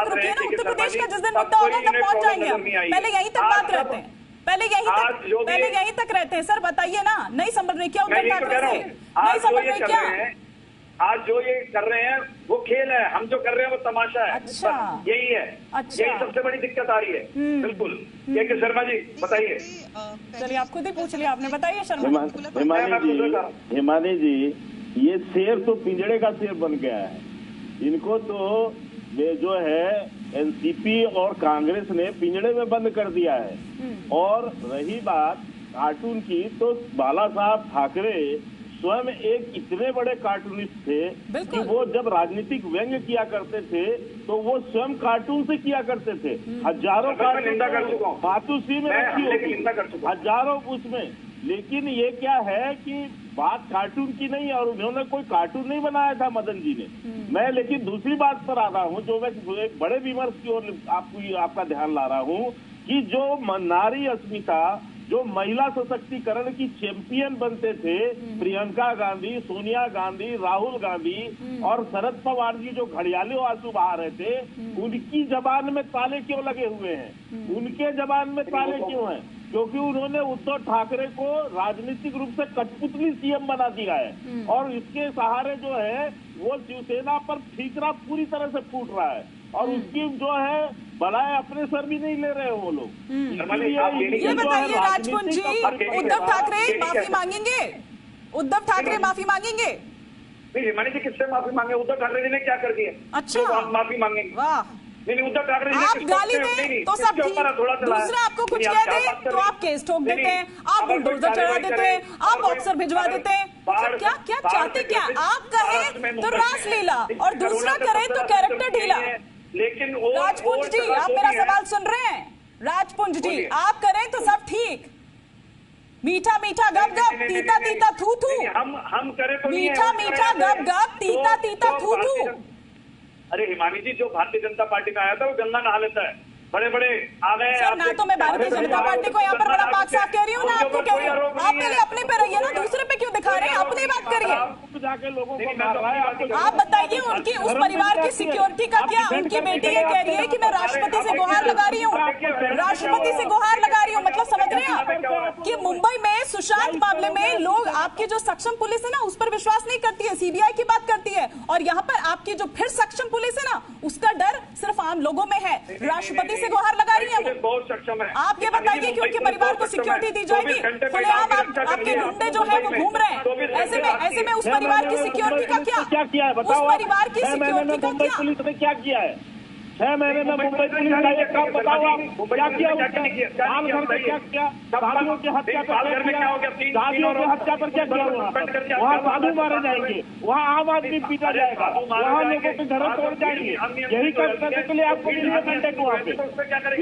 [SPEAKER 8] रुकिए ना, उत्तर प्रदेश का जिस दिन मुद्दा होगा तब पहुंच जाएंगे हम, पहले यहीं तक बात रहते हैं, पहले यहीं तक रहते हैं। सर बताइए ना, नहीं समझ रहे क्या उद्धव ठाकरे से, नहीं समझ रहे क्या?
[SPEAKER 9] आज जो ये कर रहे हैं वो खेल है, हम जो कर रहे हैं वो तमाशा है।
[SPEAKER 8] अच्छा,
[SPEAKER 9] यही है, यही सबसे बड़ी दिक्कत आ रही है। बिल्कुल। के शर्मा जी बताइए।
[SPEAKER 8] चलिए आप खुद ही पूछ लिया आपने, बताइए शर्मा।
[SPEAKER 12] हिमानी जी, ये शेर तो पिंजड़े का शेर बन गया है। इनको तो ये जो है एनसीपी और कांग्रेस ने पिंजड़े में बंद कर दिया है। और रही बात कार्टून की, तो बाला साहब ठाकरे स्वयं एक इतने बड़े कार्टूनिस्ट थे कि वो जब राजनीतिक व्यंग्य किया करते थे तो वो स्वयं कार्टून से किया करते थे। हजारों कार्टून फातुसी में रखी होती, हजारों उसमें। लेकिन ये क्या है कि बात कार्टून की नहीं, और उन्होंने कोई कार्टून नहीं बनाया था मदन जी ने। मैं लेकिन दूसरी बात पर आ रहा हूँ, जो मैं एक बड़े विमर्श की ओर आपका ध्यान ला रहा हूँ, कि जो नारी अस्मिता, जो महिला सशक्तिकरण की चैंपियन बनते थे, प्रियंका गांधी, सोनिया गांधी, राहुल गांधी और शरद पवार जी जो घड़ियालों आंसू बहा रहे थे, उनकी जबान में ताले क्यों लगे हुए हैं? उनके जबान में ताले क्यों हैं? क्योंकि उन्होंने उद्धव ठाकरे को राजनीतिक रूप से कठपुतली सीएम बना दिया है, और इसके सहारे जो है वो शिवसेना पर ठीकरा पूरी तरह से फूट रहा है, और उसकी जो है बलाए अपने सर भी नहीं ले रहे हो वो लोग।
[SPEAKER 8] ये बताइए राजपुंज जी, उद्धव ठाकरे माफी मांगेंगे? उद्धव ठाकरे माफी मांगेंगे?
[SPEAKER 9] नहीं, हिमानी जी किससे माफी मांगे? उद्धव ठाकरे जी ने क्या कर दिया?
[SPEAKER 8] अच्छा,
[SPEAKER 9] तो हम माफी मांगेंगे?
[SPEAKER 8] वाह,
[SPEAKER 9] नहीं, उद्धव ठाकरे
[SPEAKER 8] आप गाली दें तो सब ठीक, दूसरा आपको कुछ कह दे तो आप केस ठोक देते हैं, आप बुलडोजर चढ़ा देते हैं, आप बॉक्सर भिजवा देते हैं। क्या क्या चाहते क्या? आप कहें तो रासलीला और दूसरा करे तो कैरेक्टर ढीला।
[SPEAKER 9] लेकिन
[SPEAKER 8] राजपुंज जी, आप मेरा सवाल सुन रहे हैं? राजपुंज जी, आप करें तो सब ठीक, मीठा मीठा गप गप, तीता तीता थू थू।
[SPEAKER 9] हम करें तो
[SPEAKER 8] मीठा मीठा गप गप, तीता तीता थू थू।
[SPEAKER 9] अरे हिमानी जी, जो भारतीय जनता पार्टी में आया था वो गंगा नहा लेता है, बड़े बड़े आ गए।
[SPEAKER 8] सर, ना तो मैं भारतीय जनता पार्टी को यहाँ पर बड़ा पाक साफ कह रही हूँ, ना आपको कह रही हूँ। आप पहले अपने पे रहिए ना, दूसरे पे क्यों दिखा रहे हैं? अपनी बात करिए। आप बताइए उनकी उस परिवार की सिक्योरिटी का क्या? उनकी बेटी ये कह रही है कि मैं राष्ट्रपति से गुहार लगा रही हूँ, राष्ट्रपति से गुहार लगा रही हूँ। मतलब समझ रहे हैं आप कि मुंबई में सुशांत मामले में लोग आपकी जो सक्षम पुलिस है ना उस पर विश्वास नहीं करती है, सीबीआई की बात करती है, और यहाँ पर आपकी जो फिर सक्षम पुलिस है ना उसका डर सिर्फ आम लोगों में है। राष्ट्रपति से गुहार लगा रही है,
[SPEAKER 9] बहुत सक्षम है।
[SPEAKER 8] आप ये बताइए कि उनके परिवार को सिक्योरिटी दी जाएगी? खुलेआम आपके गुंडे जो है वो घूम रहे हैं, ऐसे में उस परिवार की सिक्योरिटी का क्या
[SPEAKER 10] किया है? बताओ,
[SPEAKER 8] उस परिवार की सिक्योरिटी का
[SPEAKER 10] मुंबई पुलिस ने क्या किया है? 6 महीने में मुंबई पुलिस का ये काम बताओ आप, क्या किया? साल भर में क्या किया? साधुओं की हत्या पर क्या किया? साधुओं की हत्या पर क्या किया? वहाँ साधु मारे जाएंगे, वहाँ आम आदमी पीटा जाएगा, वहाँ लोगों के घर तोड़ जाएंगे। यही काम करने के लिए आपको मिलिए मैंडेट वहाँ पे,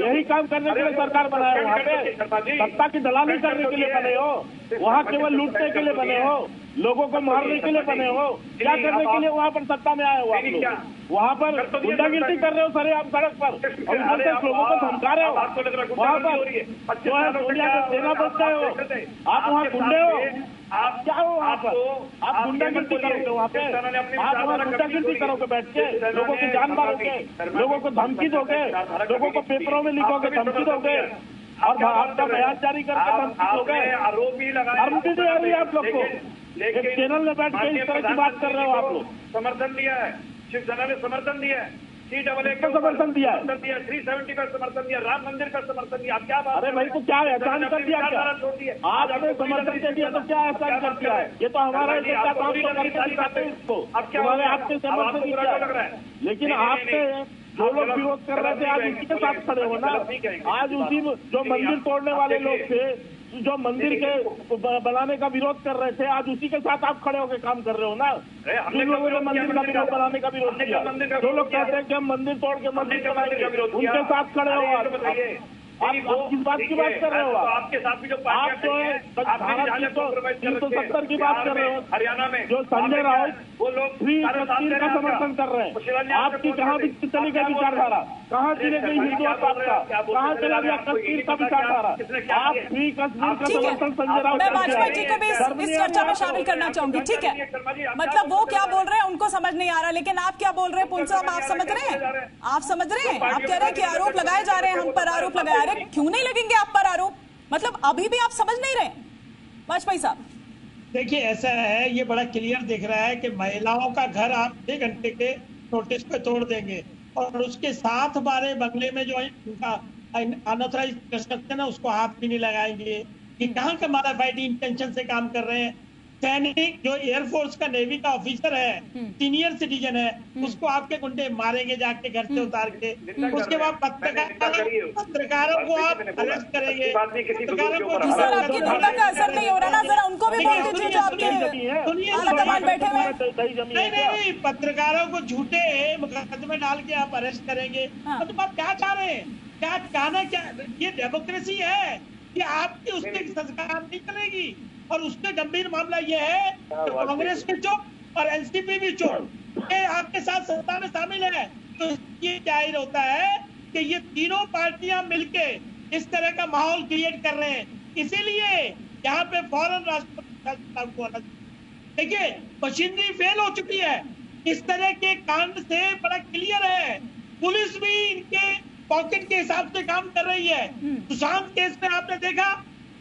[SPEAKER 10] यही काम करने के लिए सरकार बनाया वहाँ पे। सत्ता की दलाली करने के लिए बने हो, वहाँ केवल लूटने के लिए बने हो, लोगों को मारने के लिए बने हो, क्या करने के लिए वहाँ पर सत्ता में आए हो आप लोग? वहाँ पर गुंडागिर्दी कर रहे हो सर आप सड़क पर, और उधर से लोगों को धमका रहे हो। वहाँ पर जो है सोनिया का सेना बच गए हो, आप वहाँ गुंडे हो, आप क्या हो वहाँ पर? आप गुंडागिर्दी करोगे वहाँ पे, आप वहाँ गुंडागिर्दी करोगे बैठ के, लोगों की जान मारोगे, लोगों को धमकी दोगे, लोगों को पेपरों में लिखोगे, धमकी दोगे, और आपका बयान जारी करके धमकी दोगे। धमकी दे रही है आप लोग को, एक चैनल में बैठ के इस तरह की बात कर रहे हो आप लोग।
[SPEAKER 9] समर्थन दिया है, शिवसेना ने समर्थन दिया है, CAA
[SPEAKER 10] का समर्थन दिया है,
[SPEAKER 9] 370 का समर्थन दिया, राम मंदिर का समर्थन दिया। आप क्या बात?
[SPEAKER 10] अरे भाई तो क्या एहसान कर दिया? क्या आपने समर्थन दे दिया तो क्या एहसान कर दिया है? ये तो हमारा काम तो करके दिखाते हैं इसको, हमारे आपके समर्थन दिया है। लेकिन आपने जो लोग विरोध कर रहे थे आज उसी के साथ खड़े हो ना। आज उसी जो मंदिर तोड़ने वाले लोग थे, जो मंदिर के बनाने का विरोध कर रहे थे, आज उसी के साथ आप खड़े होकर काम कर रहे हो ना। जिन लोगों ने मंदिर का विरोध बनाने का विरोध किया, जो लोग कहते हैं कि हम मंदिर तोड़ के मंदिर बनाएंगे, उनके साथ खड़े हो आप किस बात की बात कर रहे हो?
[SPEAKER 9] आपके साथ भी जो
[SPEAKER 10] आप जो है 370 की बात कर रहे हो,
[SPEAKER 9] हरियाणा में
[SPEAKER 10] जो संजय राउत
[SPEAKER 9] वो लोग
[SPEAKER 10] 3 का समर्थन कर रहे हैं। आपकी कहाँ भी चली गई विचारधारा? कहाँ चले गई हिंदुत्व का? कहाँ चला गया कश्मीर का विचारधारा? आप 3 कश्मीर का समर्थन संजय राउत।
[SPEAKER 8] मैं वाजपेयी जी को भी इस चर्चा में शामिल करना चाहूंगी, ठीक है? मतलब वो क्या बोल रहे हैं उनको समझ नहीं आ रहा, लेकिन आप क्या बोल रहे हैं पुलिस साहब, आप समझ रहे हैं? आप समझ रहे हैं? आप कह रहे हैं कि आरोप लगाए जा रहे हैं, हम पर आरोप लगाए। अरे क्यों नहीं लगेंगे आप पर आरोप? मतलब अभी भी आप समझ नहीं रहे वाजपेयी साहब?
[SPEAKER 11] देखिए ऐसा है, ये बड़ा क्लियर दिख रहा है कि महिलाओं का घर आप 6 घंटे के नोटिस पे तोड़ देंगे, और उसके साथ हमारे बंगले में जो अनऑथराइज कंस्ट्रक्शन है उसको हाथ भी नहीं लगाएंगे। कि कहाँ का हमारा फाइटिंग इंटेंशन से काम कर रहे हैं। सैनिक जो एयरफोर्स का नेवी का ऑफिसर है, सीनियर सिटीजन है, उसको आपके गुंडे मारेंगे जाके घर से उतार के। उसके बाद पत्रकारों को आप अरेस्ट करेंगे, पत्रकारों को
[SPEAKER 8] सर आपकी दुर्गा का असर नहीं हो रहा ना, जरा उनको भी बोल दीजिए जो आपके बैठे हुए।
[SPEAKER 11] नहीं, पत्रकारों को झूठे मुकदमे डाल के आप अरेस्ट करेंगे, तो आप क्या चाह रहे हैं? क्या चाहना? क्या ये डेमोक्रेसी है कि आपकी उसके संस्कार नहीं चलेगी? और उसमें गंभीर मामला यह है कि कांग्रेस भी चुप और एनसीपी भी चुप, ये आपके साथ सत्ता में शामिल है। तो ये जाहिर होता है कि ये तीनों पार्टियां मिलके इस तरह का माहौल क्रिएट कर रहे हैं, इसीलिए यहाँ पे फौरन राष्ट्रपति। देखिए मशीनरी फेल हो चुकी है, इस तरह के कांड से बड़ा क्लियर है। पुलिस भी इनके पॉकेट के हिसाब से काम कर रही है। सुशांत केस में आपने देखा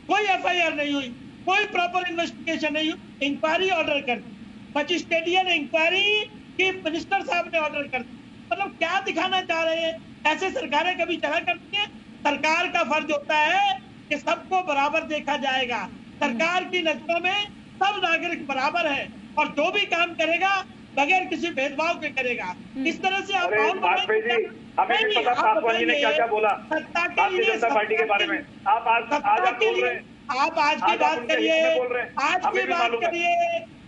[SPEAKER 11] कोई FIR नहीं हुई, कोई प्रॉपर इन्वेस्टिगेशन नहीं हुई, इंक्वायरी ऑर्डर कर दी, मजिस्ट्रेटियल इंक्वायरी की मिनिस्टर साहब ने ऑर्डर कर दी। मतलब क्या दिखाना चाह रहे हैं? ऐसे सरकारें कभी चला करती हैं? सरकार का फर्ज होता है कि सबको बराबर देखा जाएगा। सरकार की नजरों में सब नागरिक बराबर है, और जो भी काम करेगा बगैर किसी भेदभाव के करेगा। इस तरह से आप
[SPEAKER 9] हमें भी पता पासवान जी ने क्या बोला भारतीय जनता पार्टी के बारे में। आप आज बोल रहे हैं,
[SPEAKER 11] आप आज की बात करिए, आज की बात करिए,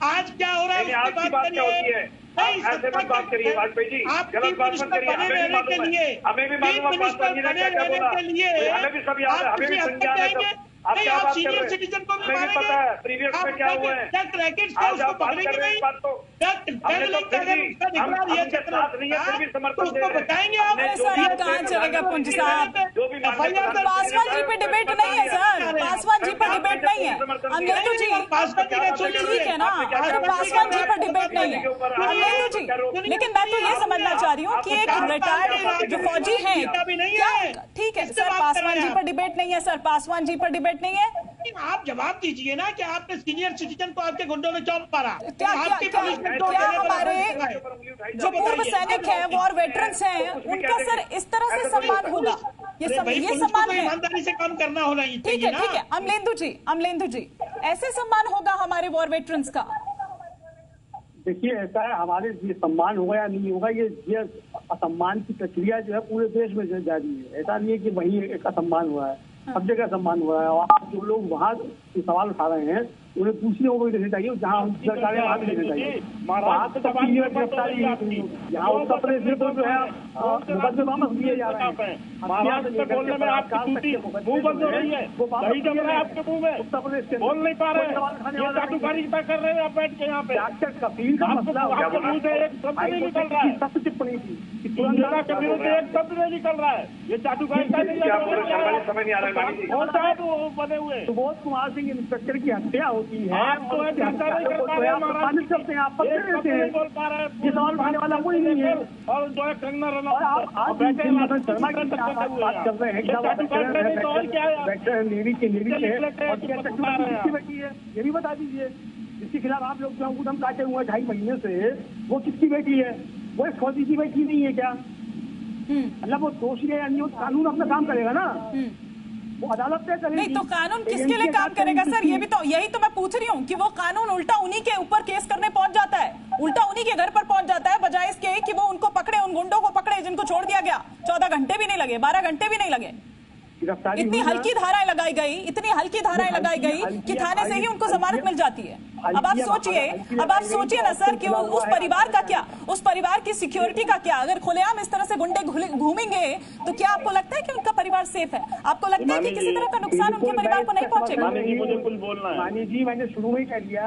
[SPEAKER 11] आज क्या हो रहा है उसकी बात करिए। नहीं,
[SPEAKER 9] ऐसे मत बात करिए वाजपेयी जी, गलत बात मत करिए। हमें भी मालूम है पासवान जी ने क्या बोला, हमें भी सब याद है, हमें भी संज्ञान है। आप
[SPEAKER 11] नहीं,
[SPEAKER 9] क्या
[SPEAKER 11] आप
[SPEAKER 9] बात कर
[SPEAKER 11] सीनियर
[SPEAKER 9] रहे हैं?
[SPEAKER 11] सिटीजन को भी
[SPEAKER 9] हमें
[SPEAKER 11] मारेंगे।
[SPEAKER 9] पता है प्रीवियस में क्या हुआ है।
[SPEAKER 11] क्या क्रैकेट्स का
[SPEAKER 9] आज
[SPEAKER 11] उसको
[SPEAKER 9] आप बात
[SPEAKER 11] पकड़ेंगे
[SPEAKER 9] कर रहे हैं
[SPEAKER 11] नहीं?
[SPEAKER 9] इस बात को।
[SPEAKER 11] क्या
[SPEAKER 9] हमने तो
[SPEAKER 11] टैगलिंग
[SPEAKER 9] फिर
[SPEAKER 11] अगर
[SPEAKER 9] भी
[SPEAKER 11] उसका दिख
[SPEAKER 9] हम
[SPEAKER 11] रहा है
[SPEAKER 9] उनके साथ नहीं है, फिर भी
[SPEAKER 11] तो
[SPEAKER 9] समर्थन दे
[SPEAKER 11] उसको
[SPEAKER 9] रहे हैं।
[SPEAKER 11] बताएंगे आप।
[SPEAKER 9] हमने जो
[SPEAKER 8] सर,
[SPEAKER 9] भी
[SPEAKER 8] आप कहाँ चलेंगे पुंज साहब?
[SPEAKER 9] जो भी
[SPEAKER 11] FIR
[SPEAKER 8] पासवान जी पे डिबेट नहीं है सर, पासवान जी पर डिबेट नहीं है। अमलेंदु जी ठीक है ना, पासवान जी पर डिबेट नहीं है अमलेंदु जी, लेकिन मैं तो ये समझना चाह रही हूँ कि एक रिटायर्ड जो फौजी हैं, क्या ठीक है सर, पासवान जी पर डिबेट नहीं है सर, पासवान जी पर डिबेट नहीं है।
[SPEAKER 11] आप जवाब दीजिए ना कि आपने सीनियर सिटीजन को आपके गुंडों में क्यों मारा?
[SPEAKER 8] क्या हमारे जो पूर्व सैनिक हैं, वॉर वेटरन्स हैं, उनका सर इस तरह से सम्मान होगा? ये सम्मान है,
[SPEAKER 11] ईमानदारी से काम करना होना
[SPEAKER 8] ठीक है ठीक है। अमलेंदु जी ऐसे सम्मान होगा हमारे वॉर वेटरन्स का?
[SPEAKER 2] देखिए ऐसा है, हमारे ये सम्मान होगा या नहीं होगा, ये असम्मान की प्रक्रिया जो है पूरे देश में जारी है। ऐसा नहीं है कि वही एक असम्मान हुआ है, सब जगह सम्मान हो रहा है। और जो लोग वहाँ सवाल उठा रहे हैं उन्हें दूसरी जगह भी देना चाहिए, जहाँ उनकी सरकार है वहाँ भी देना चाहिए। यहाँ उत्तर प्रदेश में तो जो है मुकदमे वापस लिए जा रहे हैं।
[SPEAKER 10] महाराष्ट्र में बोलने में आपकी मुंह बंद हो रही है, दही जम रहा है आपके मुंह में,
[SPEAKER 2] उत्तर प्रदेश के
[SPEAKER 10] बोल नहीं पा रहे हैं। ये चाटुकारिता कर रहे हैं आप बैठ के यहाँ पे।
[SPEAKER 2] डॉक्टर कपिल का मसला
[SPEAKER 10] आपके मुंह से एक शब्द नहीं निकल रहा है,
[SPEAKER 2] सख्त टिप्पणी थी
[SPEAKER 10] इंदिरा के विरुद्ध एक शब्द नहीं निकल रहा है। ये चाटुकारिता नहीं
[SPEAKER 9] समझ नहीं आ रहा है।
[SPEAKER 10] कौन साहब बने हुए
[SPEAKER 2] सुबोध कुमार सिंह इंस्पेक्टर की हत्या होती है,
[SPEAKER 10] आप तो है जनता नहीं कर पा रहे हैं,
[SPEAKER 2] सम्मानित करते हैं, आप पकड़े रहते हैं,
[SPEAKER 10] बोल पा रहे हैं।
[SPEAKER 2] ये सवाल उठाने वाला कोई नहीं है।
[SPEAKER 10] और जो है कंगना
[SPEAKER 2] और आप आज मदन शर्मा की बात कर रहे हैं, नेवी के बेटी है, ये भी बता दीजिए। जिसके खिलाफ आप लोग जो कदम काटे हुए 2.5 महीने से, वो किसकी बेटी है? वो एक फौजी की बेटी नहीं है क्या? मतलब वो दोषी है, अन्य कानून अपना काम करेगा ना, वो अदालत तय करेगी।
[SPEAKER 8] नहीं तो कानून किसके लिए काम करेगा सर? ये भी तो, यही तो मैं पूछ रही हूँ कि वो कानून उल्टा उन्हीं के ऊपर केस करने पहुंच जाता है, उल्टा उन्हीं के घर पर पहुंच जाता है, बजाय इसके कि वो उनको पकड़े, उन गुंडों को पकड़े जिनको छोड़ दिया गया। 14 घंटे भी नहीं लगे, 12 घंटे भी नहीं लगे। इतनी हल्की धाराएं लगाई गई, इतनी हल्की धाराएं लगाई गई कि थाने से ही उनको जमानत मिल जाती है। अब आप सोचिए ना सर कि उस परिवार का क्या, उस परिवार की सिक्योरिटी का क्या? अगर खुलेआम इस तरह से गुंडे घूमेंगे तो क्या आपको लगता है कि उनका परिवार सेफ है? आपको लगता है कि किसी तरह का नुकसान उनके परिवार को नहीं पहुंचेगा?
[SPEAKER 2] मानी जी, मैंने शुरू में ही कह दिया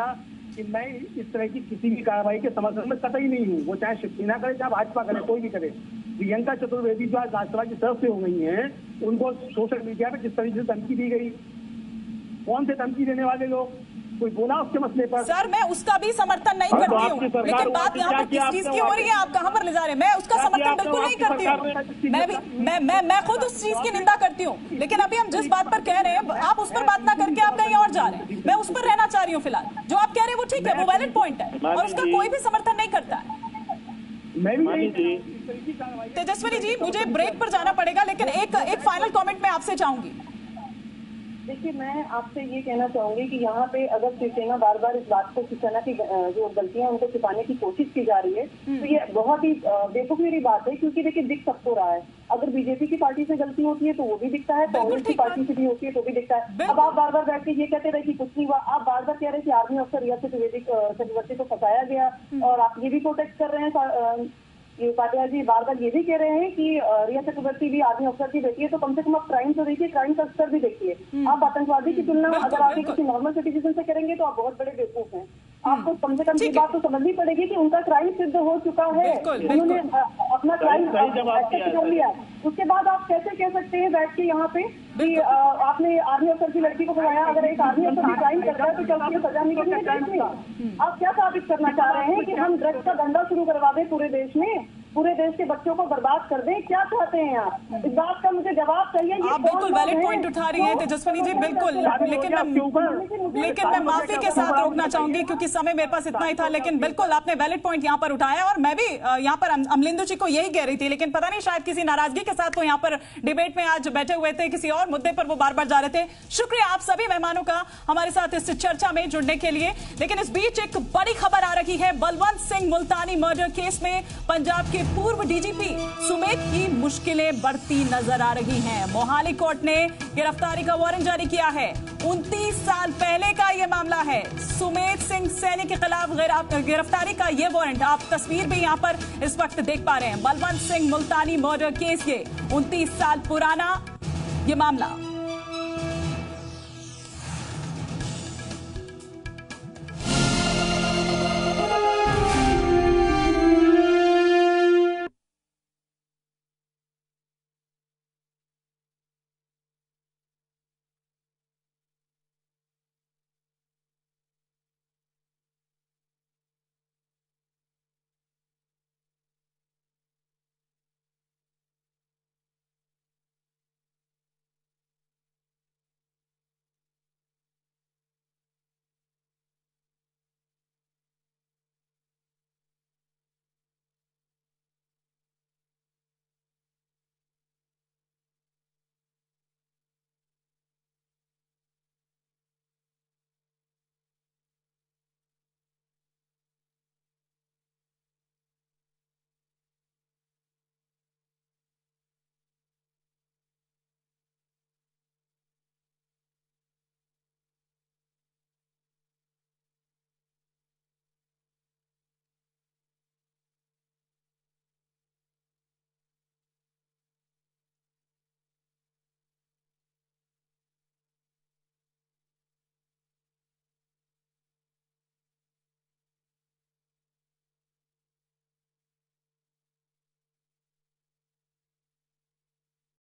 [SPEAKER 2] कि मैं इस तरह की किसी भी कार्रवाई के समर्थन में कतई नहीं हूँ। वो चाहे शिवसेना करे, चाहे भाजपा करे, कोई भी करे। प्रियंका चतुर्वेदी जो आज राज्यसभा की तरफ से हो गई हैं, उनको सोशल मीडिया पे किस तरीके से धमकी दी गई, कौन से धमकी देने वाले लोग, कोई बोला उसके मसले पर? सर
[SPEAKER 8] मैं उसका भी समर्थन नहीं करती हूँ, लेकिन बात यहाँ पर किस चीज की हो रही है, आप कहाँ पर ले जा रहे हैं? मैं उसका समर्थन बिल्कुल नहीं करती हूँ, मैं खुद उस चीज की निंदा करती हूँ। लेकिन अभी हम जिस बात पर कह रहे हैं, आप उस पर बात ना करके आप कहीं और जा रहे हैं। मैं उस पर रहना चाह रही हूँ फिलहाल। जो आप कह रहे हैं वो ठीक है, वो वैलिड पॉइंट है और उसका कोई भी समर्थन नहीं करता है। तेजस्विनी जी, मुझे ब्रेक पर जाना पड़ेगा, लेकिन एक फाइनल कमेंट मैं आपसे चाहूंगी।
[SPEAKER 15] देखिए, मैं आपसे ये कहना चाहूंगी कि यहाँ पे अगर शिवसेना बार बार इस बात को, शिवसेना की जो गलतियां उनको छिपाने की कोशिश की जा रही है, तो ये बहुत ही बेवकूफी बात है। क्योंकि देखिए, दिख सबको रहा है। अगर बीजेपी की पार्टी से गलती होती है तो वो भी दिखता है, कांग्रेस की पार्टी से भी होती है तो भी दिखता है। अब आप बार बार बैठ के ये कहते रहे कि कुछ नहीं हुआ, आप बार बार कह रहे कि आर्मी अफसर रिया चतुर्वेदी को फंसाया गया, और आप ये भी प्रोटेक्ट कर रहे हैं। ये पाटिया जी बार बार ये भी कह रहे हैं कि रिया चक्रवर्ती भी आर्मी अफसर की बेटी है, तो कम से कम आप क्राइम तो देखिए, क्राइम का स्तर भी देखिए। आप आतंकवादी की तुलना अगर आप किसी नॉर्मल सिटीजन से करेंगे तो आप बहुत बड़े बेवकूफ हैं। आपको कम से कम ये बात तो समझनी पड़ेगी कि उनका क्राइम सिद्ध हो चुका है, उन्होंने अपना क्राइम कर लिया। उसके बाद आप कैसे कह सकते हैं बैठ के यहाँ पे कि आपने आर्मी अफसर की लड़की को फंसाया? अगर एक आर्मी अफसर भी क्राइम कर रहा है तो क्या उसकी सजा नहीं करनी चाहिए? आप क्या साबित करना चाह रहे हैं कि हम ड्रग्स का धंधा शुरू करवा दें पूरे देश में, पूरे देश के बच्चों को बर्बाद कर दें? क्या चाहते हैं आप? इस बात का मुझे जवाब चाहिए।
[SPEAKER 8] आप बिल्कुल वैलिड पॉइंट उठा रही हैं तेजस्विनी जी, बिल्कुल। लेकिन मैं माफी के साथ रोकना चाहूंगी क्योंकि समय मेरे पास इतना ही था। लेकिन बिल्कुल आपने वैलिड पॉइंट यहाँ पर उठाया, और मैं भी यहाँ पर अमलेंदु जी को यही कह रही थी, लेकिन पता नहीं शायद किसी नाराजगी के साथ वो यहाँ पर डिबेट में आज बैठे हुए थे, किसी और मुद्दे पर वो बार बार जा रहे थे। शुक्रिया आप सभी मेहमानों का हमारे साथ इस चर्चा में जुड़ने के लिए। लेकिन इस बीच एक बड़ी खबर आ रही है। बलवंत सिंह मुल्तानी मर्डर केस में पंजाब के पूर्व डीजीपी सुमेध की मुश्किलें बढ़ती नजर आ रही हैं। मोहाली कोर्ट ने गिरफ्तारी का वारंट जारी किया है। 29 साल पहले का यह मामला है। सुमेध सिंह सैनी के खिलाफ गिरफ्तारी का यह वारंट, आप तस्वीर भी यहां पर इस वक्त देख पा रहे हैं। बलवंत सिंह मुल्तानी मर्डर केस, ये 29 साल पुराना ये मामला।